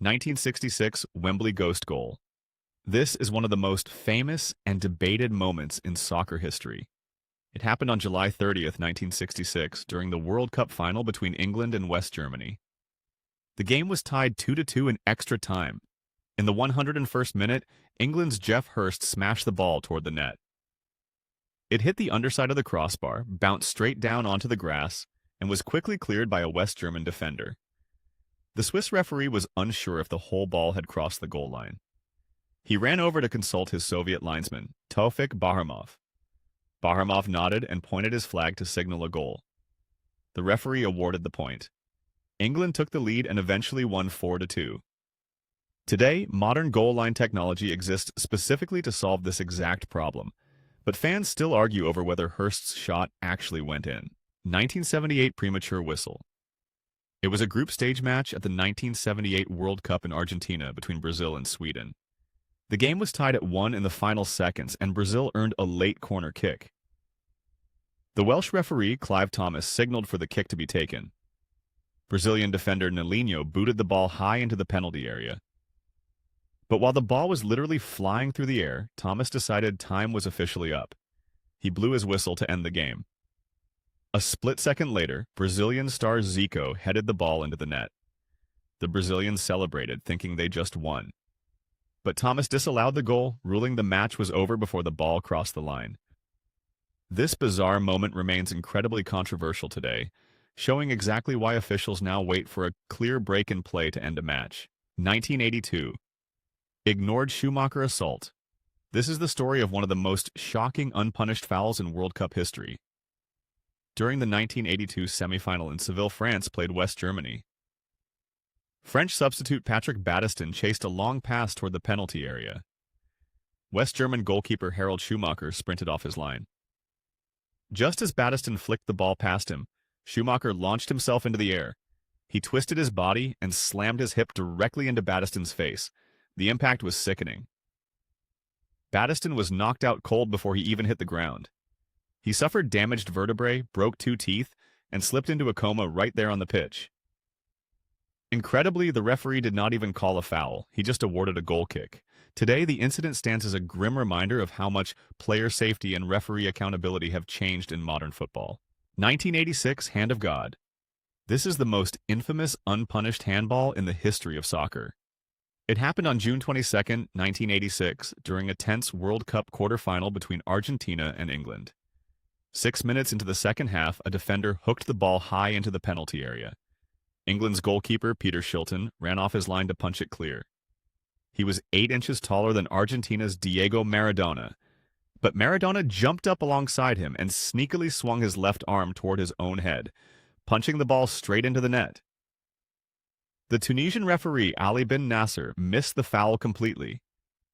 1966 Wembley Ghost Goal. This is one of the most famous and debated moments in soccer history. It happened on July 30th, 1966, during the World Cup final between England and West Germany. The game was tied 2-2 in extra time. In the 101st minute, England's Geoff Hurst smashed the ball toward the net. It hit the underside of the crossbar, bounced straight down onto the grass, and was quickly cleared by a West German defender. The Swiss referee was unsure if the whole ball had crossed the goal line. He ran over to consult his Soviet linesman, Taufik Bahramov. Bahramov nodded and pointed his flag to signal a goal. The referee awarded the point. England took the lead and eventually won 4-2. Today, modern goal line technology exists specifically to solve this exact problem, but fans still argue over whether Hurst's shot actually went in. 1978 premature whistle. It was a group stage match at the 1978 World Cup in Argentina between Brazil and Sweden. The game was tied at 1 in the final seconds, and Brazil earned a late corner kick. The Welsh referee, Clive Thomas, signaled for the kick to be taken. Brazilian defender Nelinho booted the ball high into the penalty area. But while the ball was literally flying through the air, Thomas decided time was officially up. He blew his whistle to end the game. A split second later, Brazilian star Zico headed the ball into the net. The Brazilians celebrated, thinking they just won. But Thomas disallowed the goal, ruling the match was over before the ball crossed the line. This bizarre moment remains incredibly controversial today, showing exactly why officials now wait for a clear break in play to end a match. 1982. Ignored Schumacher assault. This is the story of one of the most shocking unpunished fouls in World Cup history. During the 1982 semifinal in Seville, France played West Germany. French substitute Patrick Battiston chased a long pass toward the penalty area. West German goalkeeper Harald Schumacher sprinted off his line. Just as Battiston flicked the ball past him, Schumacher launched himself into the air. He twisted his body and slammed his hip directly into Battiston's face. The impact was sickening. Battiston was knocked out cold before he even hit the ground. He suffered damaged vertebrae, broke 2 teeth, and slipped into a coma right there on the pitch. Incredibly, the referee did not even call a foul. He just awarded a goal kick. Today, the incident stands as a grim reminder of how much player safety and referee accountability have changed in modern football. 1986 Hand of God. This is the most infamous unpunished handball in the history of soccer. It happened on June 22, 1986, during a tense World Cup quarterfinal between Argentina and England. 6 minutes into the second half, a defender hooked the ball high into the penalty area. England's goalkeeper, Peter Shilton, ran off his line to punch it clear. He was 8 inches taller than Argentina's Diego Maradona, but Maradona jumped up alongside him and sneakily swung his left arm toward his own head, punching the ball straight into the net. The Tunisian referee Ali bin Nasser missed the foul completely.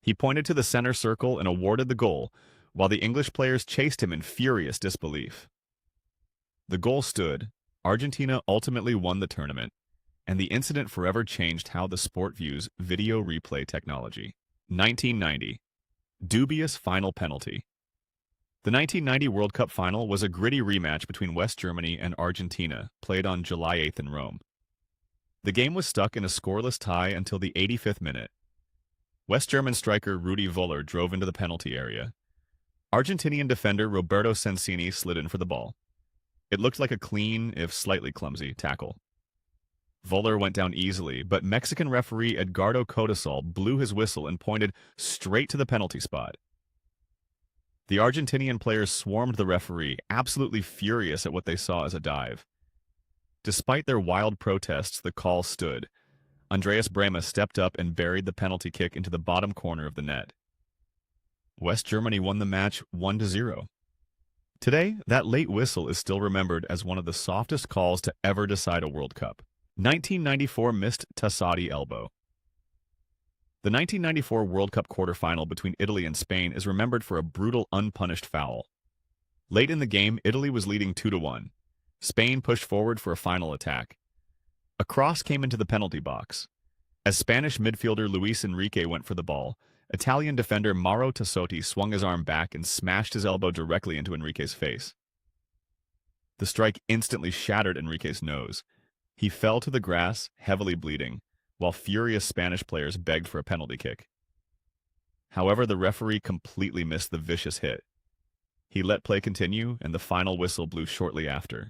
He pointed to the center circle and awarded the goal, while the English players chased him in furious disbelief. The goal stood. Argentina ultimately won the tournament, and the incident forever changed how the sport views video replay technology. 1990. Dubious final penalty. The 1990 World Cup final was a gritty rematch between West Germany and Argentina, played on July 8th in Rome. The game was stuck in a scoreless tie until the 85th minute. West German striker Rudi Völler drove into the penalty area. Argentinian defender Roberto Sensini slid in for the ball. It looked like a clean, if slightly clumsy, tackle. Völler went down easily, but Mexican referee Edgardo Codesal blew his whistle and pointed straight to the penalty spot. The Argentinian players swarmed the referee, absolutely furious at what they saw as a dive. Despite their wild protests, the call stood. Andreas Brehme stepped up and buried the penalty kick into the bottom corner of the net. West Germany won the match 1-0. Today, that late whistle is still remembered as one of the softest calls to ever decide a World Cup. 1994 missed Tassadi elbow. The 1994 World Cup quarterfinal between Italy and Spain is remembered for a brutal, unpunished foul. Late in the game, Italy was leading 2-1. Spain pushed forward for a final attack. A cross came into the penalty box. As Spanish midfielder Luis Enrique went for the ball, Italian defender Mauro Tassotti swung his arm back and smashed his elbow directly into Enrique's face. The strike instantly shattered Enrique's nose. He fell to the grass, heavily bleeding, while furious Spanish players begged for a penalty kick. However, the referee completely missed the vicious hit. He let play continue, and the final whistle blew shortly after.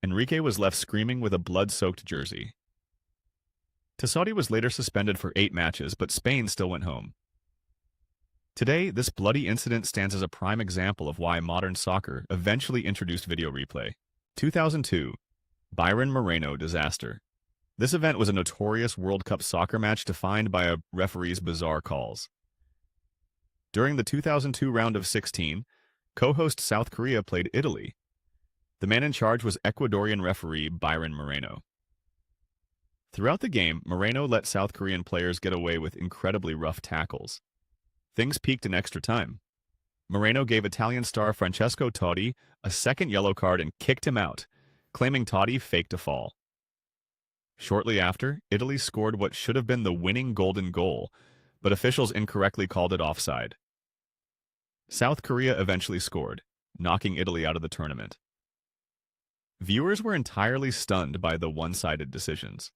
Enrique was left screaming with a blood-soaked jersey. Tesori was later suspended for 8 matches, but Spain still went home. Today, this bloody incident stands as a prime example of why modern soccer eventually introduced video replay. 2002, Byron Moreno disaster. This event was a notorious World Cup soccer match defined by a referee's bizarre calls. During the 2002 round of 16, co-host South Korea played Italy. The man in charge was Ecuadorian referee Byron Moreno. Throughout the game, Moreno let South Korean players get away with incredibly rough tackles. Things peaked in extra time. Moreno gave Italian star Francesco Totti a second yellow card and kicked him out, claiming Totti faked a fall. Shortly after, Italy scored what should have been the winning golden goal, but officials incorrectly called it offside. South Korea eventually scored, knocking Italy out of the tournament. Viewers were entirely stunned by the one-sided decisions.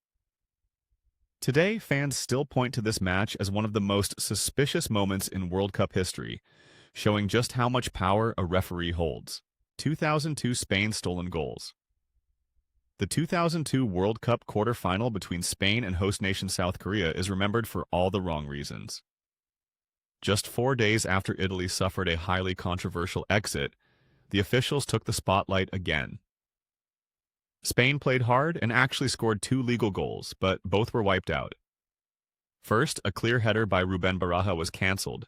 Today, fans still point to this match as one of the most suspicious moments in World Cup history, showing just how much power a referee holds. 2002 Spain stolen goals. The 2002 World Cup quarter-final between Spain and host nation South Korea is remembered for all the wrong reasons. Just 4 days after Italy suffered a highly controversial exit, the officials took the spotlight again. Spain played hard and actually scored 2 legal goals, but both were wiped out. First, a clear header by Ruben Baraja was cancelled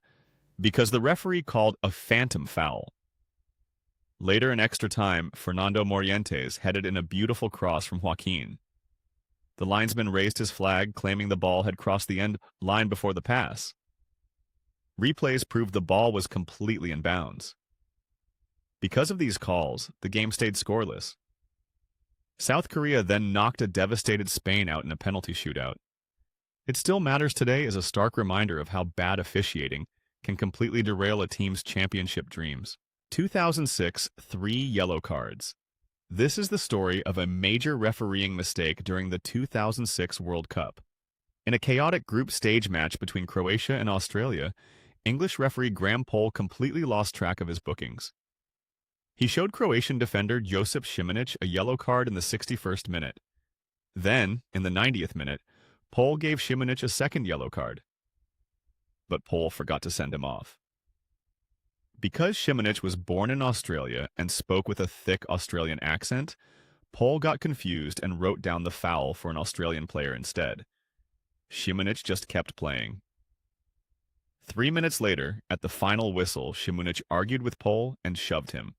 because the referee called a phantom foul. Later in extra time, Fernando Morientes headed in a beautiful cross from Joaquin. The linesman raised his flag, claiming the ball had crossed the end line before the pass. Replays proved the ball was completely in bounds. Because of these calls, the game stayed scoreless. South Korea then knocked a devastated Spain out in a penalty shootout. It still matters today as a stark reminder of how bad officiating can completely derail a team's championship dreams. 2006, 3 yellow cards. This is the story of a major refereeing mistake during the 2006 World Cup. In a chaotic group stage match between Croatia and Australia, English referee Graham Poll completely lost track of his bookings. He showed Croatian defender Josip Šimanić a yellow card in the 61st minute. Then, in the 90th minute, Poll gave Šimanić a second yellow card. But Poll forgot to send him off. Because Šimanić was born in Australia and spoke with a thick Australian accent, Poll got confused and wrote down the foul for an Australian player instead. Šimanić just kept playing. 3 minutes later, at the final whistle, Šimanić argued with Poll and shoved him.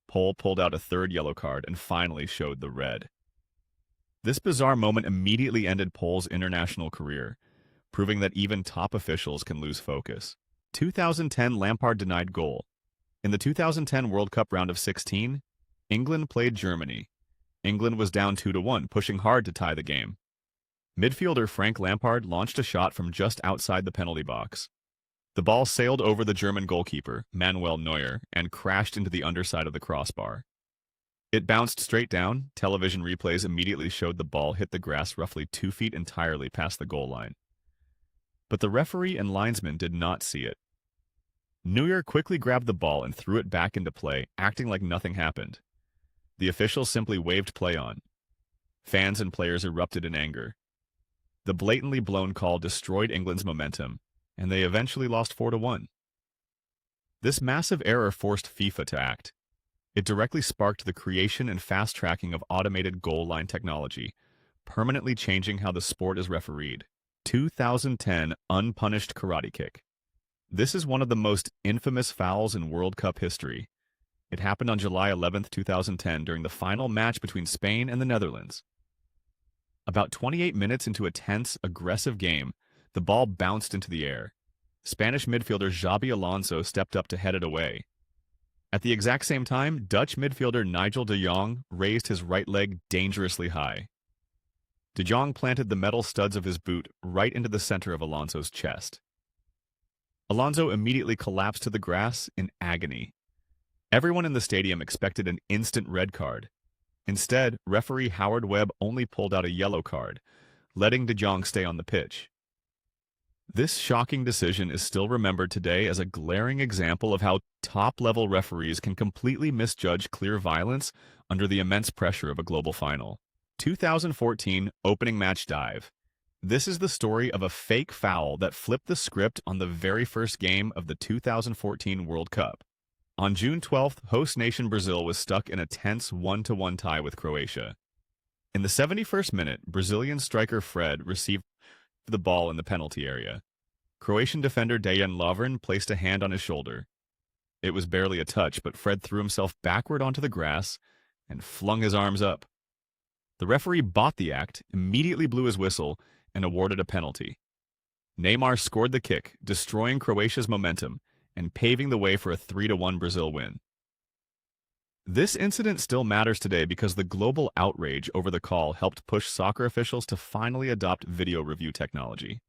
Poll pulled out a third yellow card and finally showed the red. This bizarre moment immediately ended Poll's international career, proving that even top officials can lose focus. 2010 Lampard denied goal. In the 2010 World Cup round of 16, England played Germany. England was down 2-1, pushing hard to tie the game. Midfielder Frank Lampard launched a shot from just outside the penalty box. The ball sailed over the German goalkeeper, Manuel Neuer, and crashed into the underside of the crossbar. It bounced straight down. Television replays immediately showed the ball hit the grass roughly 2 feet entirely past the goal line. But the referee and linesman did not see it. Neuer quickly grabbed the ball and threw it back into play, acting like nothing happened. The officials simply waved play on. Fans and players erupted in anger. The blatantly blown call destroyed England's momentum, and they eventually lost 4-1. This massive error forced FIFA to act. It directly sparked the creation and fast-tracking of automated goal line technology, permanently changing how the sport is refereed. 2010 unpunished karate kick. This is one of the most infamous fouls in World Cup history. It happened on July 11, 2010 during the final match between Spain and the Netherlands. About 28 minutes into a tense, aggressive game, the ball bounced into the air. Spanish midfielder Xabi Alonso stepped up to head it away. At the exact same time, Dutch midfielder Nigel de Jong raised his right leg dangerously high. De Jong planted the metal studs of his boot right into the center of Alonso's chest. Alonso immediately collapsed to the grass in agony. Everyone in the stadium expected an instant red card. Instead, referee Howard Webb only pulled out a yellow card, letting De Jong stay on the pitch. This shocking decision is still remembered today as a glaring example of how top-level referees can completely misjudge clear violence under the immense pressure of a global final. 2014 Opening Match Dive. This is the story of a fake foul that flipped the script on the very first game of the 2014 World Cup. On June 12th, host nation Brazil was stuck in a tense 1-1 tie with Croatia. In the 71st minute, Brazilian striker Fred received the ball in the penalty area. Croatian defender Dejan Lovren placed a hand on his shoulder. It was barely a touch, but Fred threw himself backward onto the grass and flung his arms up. The referee bought the act, immediately blew his whistle, and awarded a penalty. Neymar scored the kick, destroying Croatia's momentum and paving the way for a 3-1 Brazil win. This incident still matters today because the global outrage over the call helped push soccer officials to finally adopt video review technology.